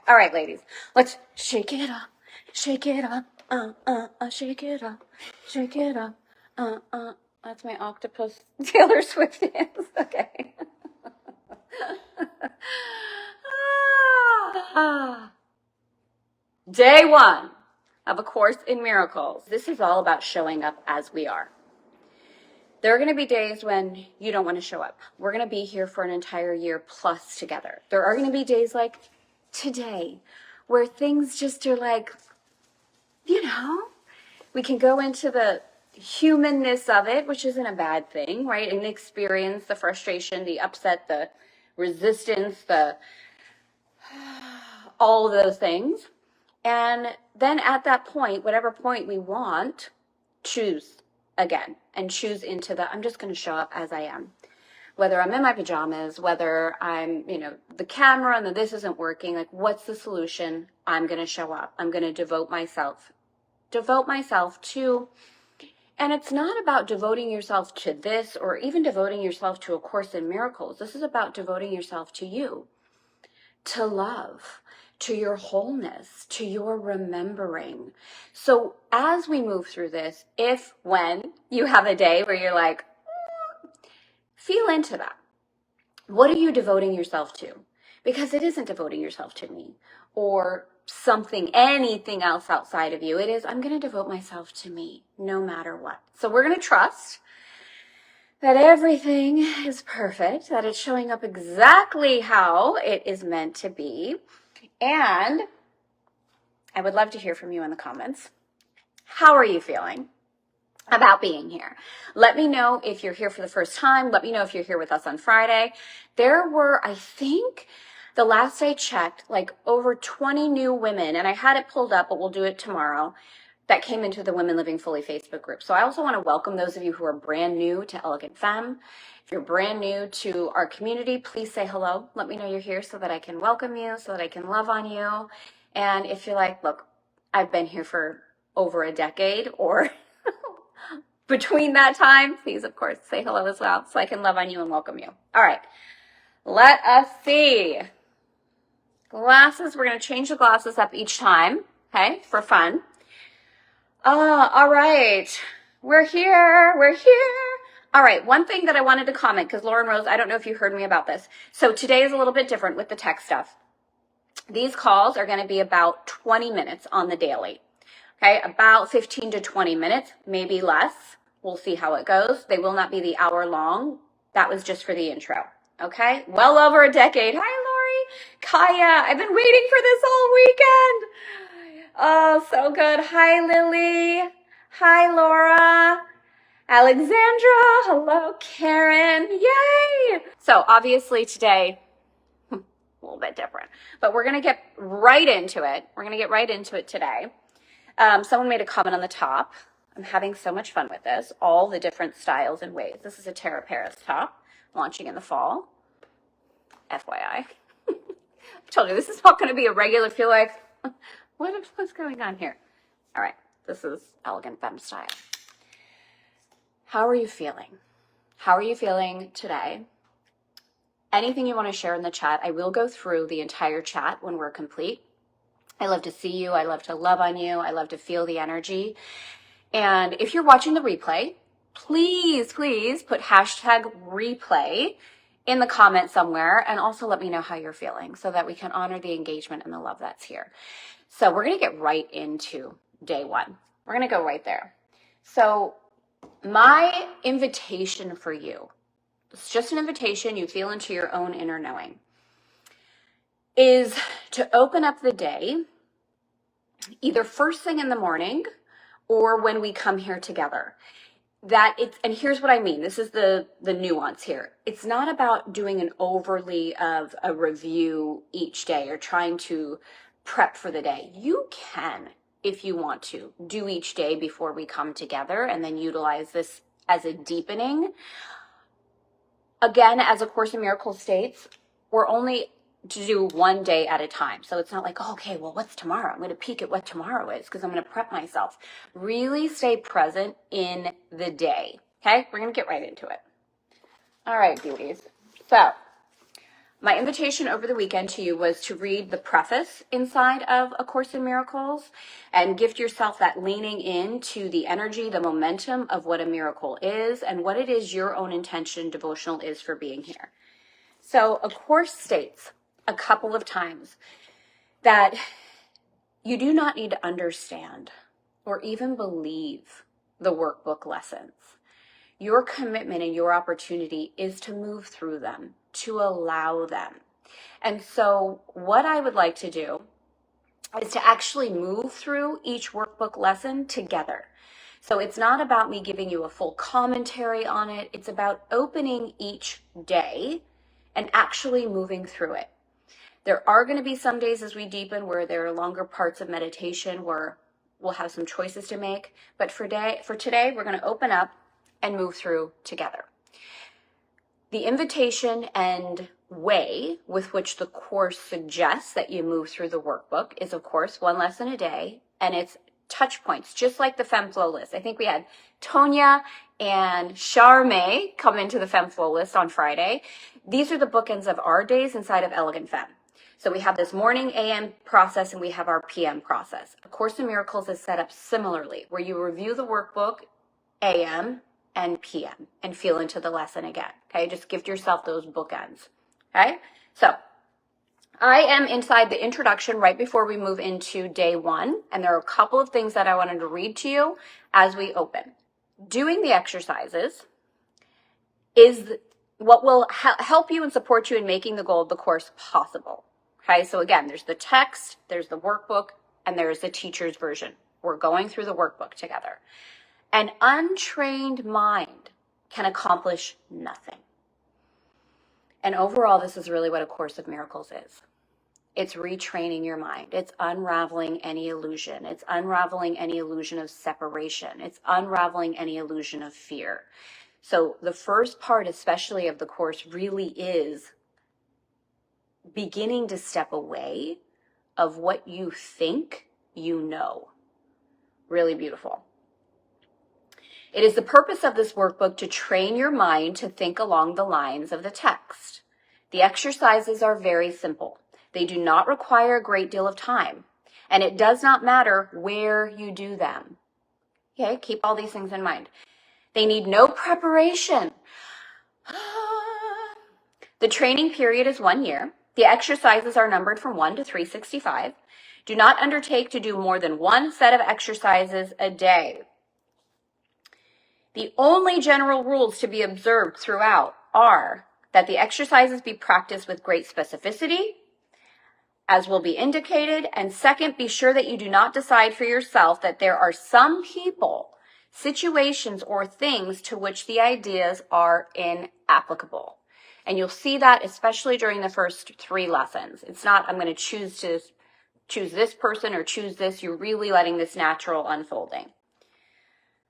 All right, ladies, let's shake it up, shake it up, shake it up, shake it up, That's my octopus Taylor Swift dance. Okay. Day one of A Course in Miracles. This is all about showing up as we are. There are going to be days when you don't want to show up. We're going to be here for an entire year plus together. There are going to be days like today where things just are like, we can go into the humanness of it, which isn't a bad thing, right? And experience the frustration, the upset, the resistance, all of those things. And then at that point, whatever point we want, choose again and choose into I'm just going to show up as I am. Whether I'm in my pajamas, whether I'm, the camera and this isn't working, like what's the solution? I'm going to show up. I'm going to devote myself to, and it's not about devoting yourself to this or even devoting yourself to A Course in Miracles. This is about devoting yourself to you, to love, to your wholeness, to your remembering. So as we move through this, when you have a day where you're like, feel into that. What are you devoting yourself to? Because it isn't devoting yourself to me or anything else outside of you. It is, I'm going to devote myself to me no matter what. So we're going to trust that everything is perfect, that it's showing up exactly how it is meant to be. And I would love to hear from you in the comments. How are you feeling about being here? Let me know if you're here for the first time. Let me know if you're here with us on Friday. There were, I think, the last I checked, like over 20 new women, and I had it pulled up, but we'll do it tomorrow, that came into the Women Living Fully Facebook group. So I also want to welcome those of you who are brand new to Elegant Femme. If you're brand new to our community, please say hello. Let me know you're here so that I can welcome you, so that I can love on you. And if you're like, look, I've been here for over a decade or between that time, please, of course, say hello as well so I can love on you and welcome you. All right, let us see. Glasses, we're going to change the glasses up each time, okay, for fun. All right, we're here. All right, one thing that I wanted to comment, because Lauren Rose, I don't know if you heard me about this. So today is a little bit different with the tech stuff. These calls are going to be about 20 minutes on the daily, okay, about 15 to 20 minutes, maybe less. We'll see how it goes. They will not be the hour long. That was just for the intro, okay? Well over a decade. Hi, Lori. Kaya, I've been waiting for this all weekend. Oh, so good. Hi, Lily. Hi, Laura. Alexandra. Hello, Karen. Yay. So obviously today, a little bit different, but we're going to get right into it. We're going to get right into it today. Someone made a comment on the top. I'm having so much fun with this. All the different styles and ways. This is a Tara Paris top launching in the fall. FYI. I told you this is not going to be a regular feel like, what's going on here? All right. This is Elegant Femme style. How are you feeling? How are you feeling today? Anything you want to share in the chat, I will go through the entire chat when we're complete. I love to see you. I love to love on you. I love to feel the energy. And if you're watching the replay, please put hashtag replay in the comments somewhere. And also let me know how you're feeling so that we can honor the engagement and the love that's here. So we're going to get right into day one. We're going to go right there. So my invitation for you, it's just an invitation you feel into your own inner knowing, is to open up the day either first thing in the morning or when we come here together. And here's what I mean. This is the nuance here. It's not about doing an overly of a review each day or trying to prep for the day. You can, if you want to, do each day before we come together and then utilize this as a deepening. Again, as A Course in Miracles states, we're only to do one day at a time. So it's not like, oh, okay, well, what's tomorrow? I'm going to peek at what tomorrow is because I'm going to prep myself. Really stay present in the day. Okay, we're going to get right into it. All right, beauties. So My invitation over the weekend to you was to read the preface inside of A Course in Miracles and gift yourself that leaning into the energy, the momentum of what a miracle is and what it is your own intention devotional is for being here. So A Course states a couple of times that you do not need to understand or even believe the workbook lessons. Your commitment and your opportunity is to move through them, to allow them. And so what I would like to do is to actually move through each workbook lesson together. So it's not about me giving you a full commentary on it. It's about opening each day and actually moving through it. There are going to be some days as we deepen where there are longer parts of meditation where we'll have some choices to make. But for today, we're going to open up and move through together. The invitation and way with which the course suggests that you move through the workbook is, of course, one lesson a day, and it's touch points, just like the Femme Flow list. I think we had Tonya and Charme come into the Femme Flow list on Friday. These are the bookends of our days inside of Elegant Femme. So we have this morning AM process and we have our PM process. A Course in Miracles is set up similarly, where you review the workbook AM and PM and feel into the lesson again. Okay, just gift yourself those bookends. Okay, so I am inside the introduction right before we move into day one, and there are a couple of things that I wanted to read to you as we open. Doing the exercises is what will help you and support you in making the goal of the course possible. Okay, so again, there's the text, there's the workbook, and there's the teacher's version. We're going through the workbook together. An untrained mind can accomplish nothing. And overall, this is really what A Course of Miracles is. It's retraining your mind. It's unraveling any illusion. It's unraveling any illusion of separation. It's unraveling any illusion of fear. So the first part, especially of the course, really is beginning to step away of what you think you know. Really beautiful. It is the purpose of this workbook to train your mind to think along the lines of the text. The exercises are very simple. They do not require a great deal of time, and it does not matter where you do them. Okay, keep all these things in mind. They need no preparation. The training period is 1 year. The exercises are numbered from 1 to 365. Do not undertake to do more than one set of exercises a day. The only general rules to be observed throughout are that the exercises be practiced with great specificity, as will be indicated, and second, be sure that you do not decide for yourself that there are some people, situations, or things to which the ideas are inapplicable. And you'll see that especially during the first 3 lessons. It's not, I'm going to choose this person or choose this. You're really letting this natural unfolding.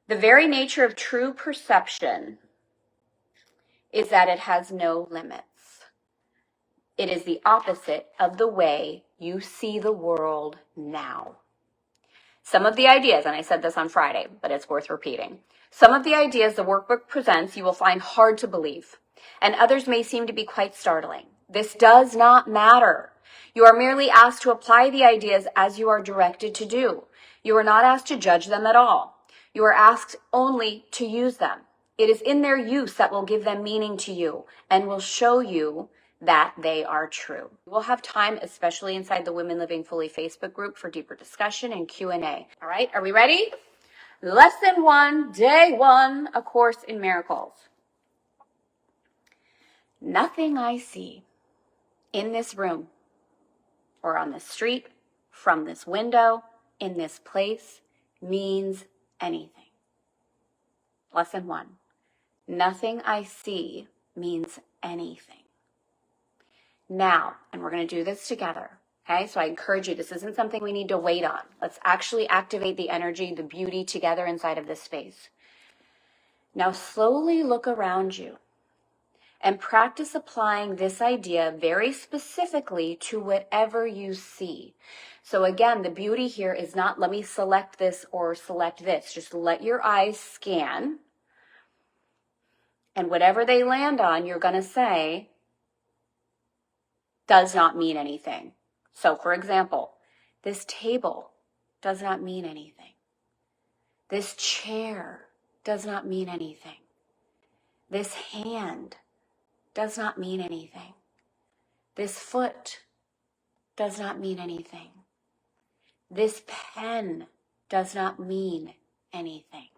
The very nature of true perception is that it has no limits. It is the opposite of the way you see the world now. Some of the ideas, and I said this on Friday, but it's worth repeating. Some of the ideas the workbook presents you will find hard to believe, and others may seem to be quite startling. This does not matter. You are merely asked to apply the ideas as you are directed to do. You are not asked to judge them at all. You are asked only to use them. It is in their use that will give them meaning to you and will show you that they are true. We'll have time, especially inside the Women Living Fully Facebook group, for deeper discussion and Q&A. All right, are we ready? Lesson 1, day 1, A Course in Miracles. Nothing I see in this room or on this street, from this window, in this place, means anything. Lesson 1. Nothing I see means anything. Now, and we're going to do this together, okay? So I encourage you, this isn't something we need to wait on. Let's actually activate the energy, the beauty together inside of this space. Now slowly look around you and practice applying this idea very specifically to whatever you see. So again, the beauty here is not let me select this or select this. Just let your eyes scan. And whatever they land on, you're going to say, does not mean anything. So for example, this table does not mean anything. This chair does not mean anything. This hand does not mean anything. This foot does not mean anything. This pen does not mean anything.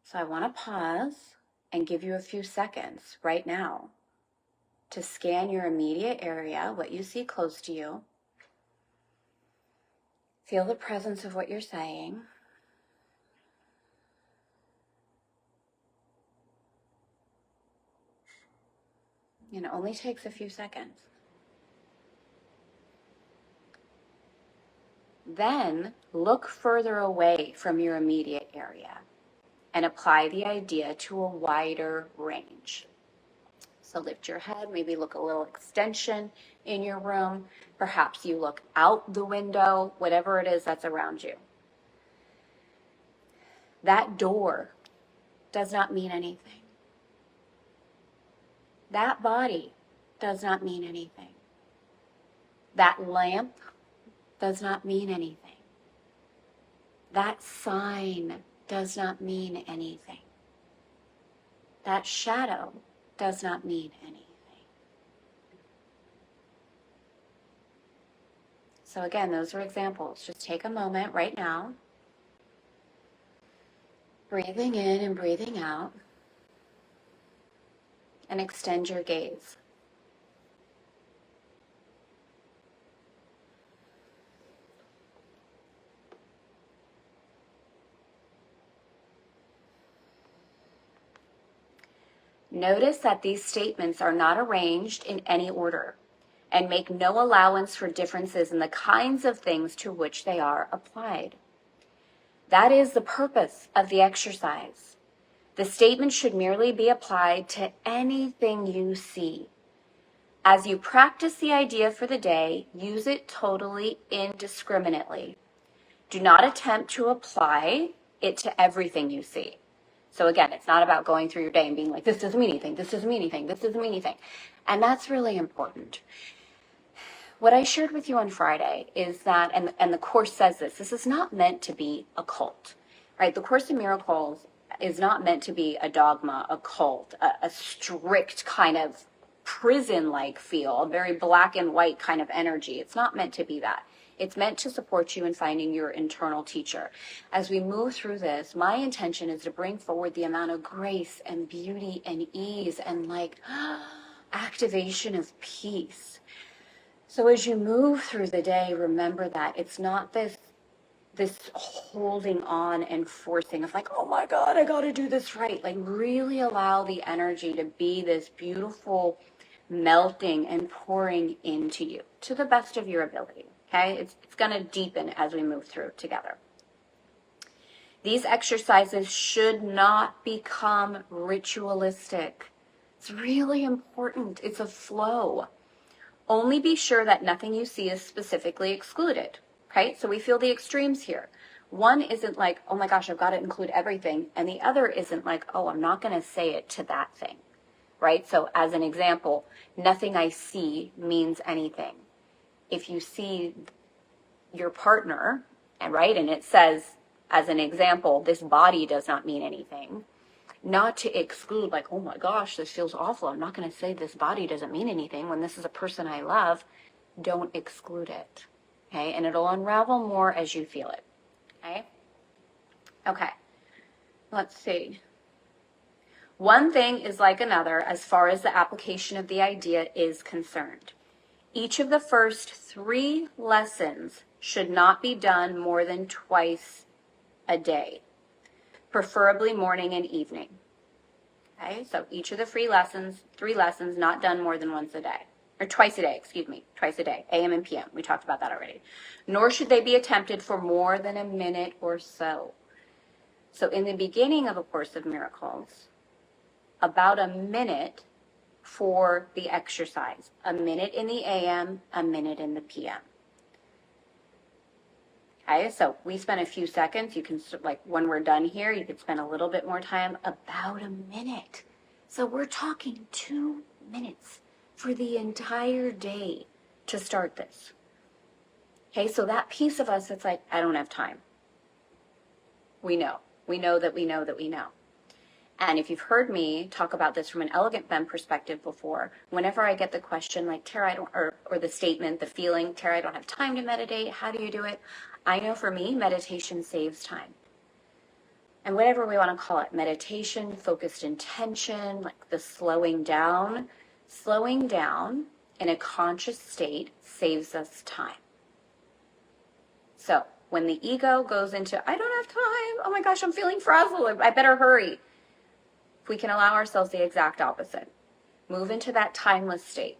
So I want to pause and give you a few seconds right now to scan your immediate area, what you see close to you. Feel the presence of what you're saying. And it only takes a few seconds. Then look further away from your immediate area and apply the idea to a wider range. So lift your head, maybe look a little extension in your room. Perhaps you look out the window, whatever it is that's around you. That door does not mean anything. That body does not mean anything. That lamp does not mean anything. That sign does not mean anything. That shadow does not mean anything. So again, those are examples. Just take a moment right now, breathing in and breathing out, and extend your gaze. Notice that these statements are not arranged in any order and make no allowance for differences in the kinds of things to which they are applied. That is the purpose of the exercise. The statement should merely be applied to anything you see. As you practice the idea for the day, use it totally indiscriminately. Do not attempt to apply it to everything you see. So again, it's not about going through your day and being like, this doesn't mean anything, this doesn't mean anything, this doesn't mean anything. And that's really important. What I shared with you on Friday is that, and the Course says this is not meant to be a cult, right? The Course in Miracles is not meant to be a dogma, a cult, a strict kind of prison-like feel, a very black and white kind of energy. It's not meant to be that. It's meant to support you in finding your internal teacher. As we move through this, my intention is to bring forward the amount of grace and beauty and ease and activation of peace. So as you move through the day, remember that it's not this holding on and forcing of like, oh my God, I got to do this right. Like really allow the energy to be this beautiful melting and pouring into you to the best of your ability. Okay, it's going to deepen as we move through together. These exercises should not become ritualistic. It's really important. It's a flow. Only be sure that nothing you see is specifically excluded. Okay, so we feel the extremes here. One isn't like, oh my gosh, I've got to include everything. And the other isn't like, oh, I'm not going to say it to that thing. Right? So as an example, nothing I see means anything. If you see your partner, and it says, as an example, this body does not mean anything, not to exclude like, oh my gosh, this feels awful. I'm not going to say this body doesn't mean anything when this is a person I love. Don't exclude it. Okay. And it'll unravel more as you feel it. Okay. Okay. Let's see. One thing is like another as far as the application of the idea is concerned. Each of the first 3 lessons should not be done more than twice a day, preferably morning and evening. Okay, so each of the 3 lessons not done more than once a day, or twice a day, twice a day, AM and PM. We talked about that already. Nor should they be attempted for more than a minute or so. So in the beginning of A Course of Miracles, about a minute for the exercise, a minute in the AM, a minute in the PM. Okay, so we spent a few seconds. You can, when we're done here, you could spend a little bit more time, about a minute. So we're talking 2 minutes for the entire day to start this. Okay, so that piece of us that's like, I don't have time. We know that we know that we know. And if you've heard me talk about this from an elegant femme perspective before, whenever I get the question like, Tara, I don't, or the statement, the feeling, Tara, I don't have time to meditate. How do you do it? I know for me, meditation saves time. And whatever we want to call it, meditation, focused intention, like the slowing down in a conscious state saves us time. So when the ego goes into, I don't have time, oh my gosh, I'm feeling frazzled, I better hurry. We can allow ourselves the exact opposite. Move into that timeless state.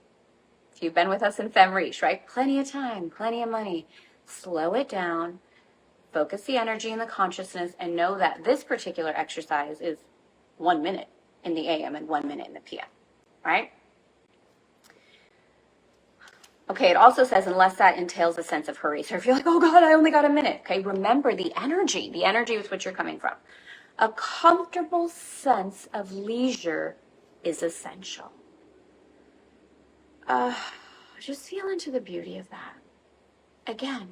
If you've been with us in Femme Reach, right? Plenty of time, plenty of money. Slow it down, focus the energy and the consciousness, and know that this particular exercise is 1 minute in the AM and 1 minute in the PM, right? Okay, it also says, unless that entails a sense of hurry. So if you're like, oh God, I only got a minute. Okay, remember the energy with which you're coming from. A comfortable sense of leisure is essential. Just feel into the beauty of that. Again,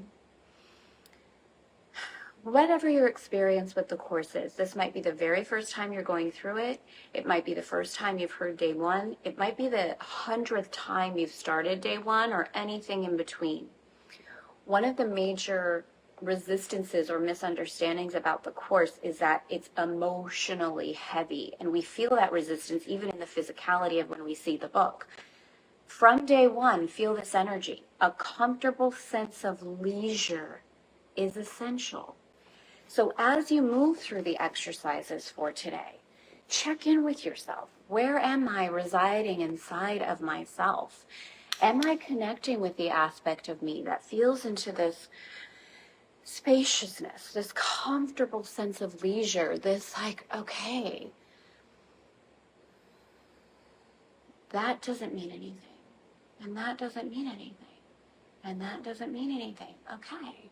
whatever your experience with the course is, this might be the very first time you're going through it. It might be the first time you've heard day one. It might be the 100th time you've started day one, or anything in between. One of the major resistances or misunderstandings about the course is that it's emotionally heavy, and we feel that resistance even in the physicality of when we see the book. From day one, feel this energy. A comfortable sense of leisure is essential. So as you move through the exercises for today, check in with yourself. Where am I residing inside of myself? Am I connecting with the aspect of me that feels into this spaciousness, this comfortable sense of leisure, this like, okay, that doesn't mean anything, and that doesn't mean anything, and that doesn't mean anything. Okay,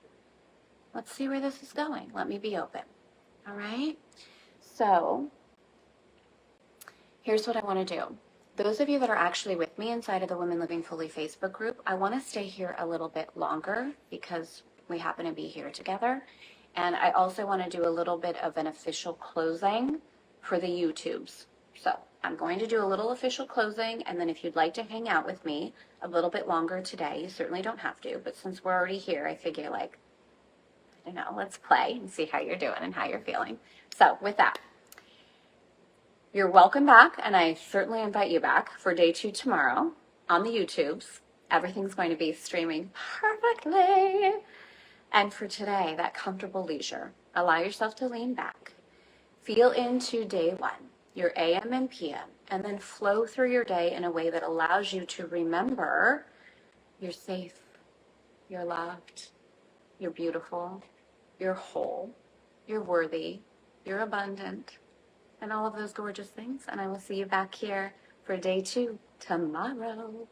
let's see where this is going. Let me be open. All right? So here's what I want to do. Those of you that are actually with me inside of the Women Living Fully Facebook group, I want to stay here a little bit longer because we happen to be here together. And I also want to do a little bit of an official closing for the YouTubes. So I'm going to do a little official closing, and then if you'd like to hang out with me a little bit longer today, you certainly don't have to, but since we're already here, I figure like, I don't know, let's play and see how you're doing and how you're feeling. So with that, you're welcome back, and I certainly invite you back for day 2 tomorrow on the YouTubes. Everything's going to be streaming perfectly. And for today, that comfortable leisure, allow yourself to lean back. Feel into day 1, your AM and PM, and then flow through your day in a way that allows you to remember you're safe, you're loved, you're beautiful, you're whole, you're worthy, you're abundant, and all of those gorgeous things. And I will see you back here for day 2 tomorrow.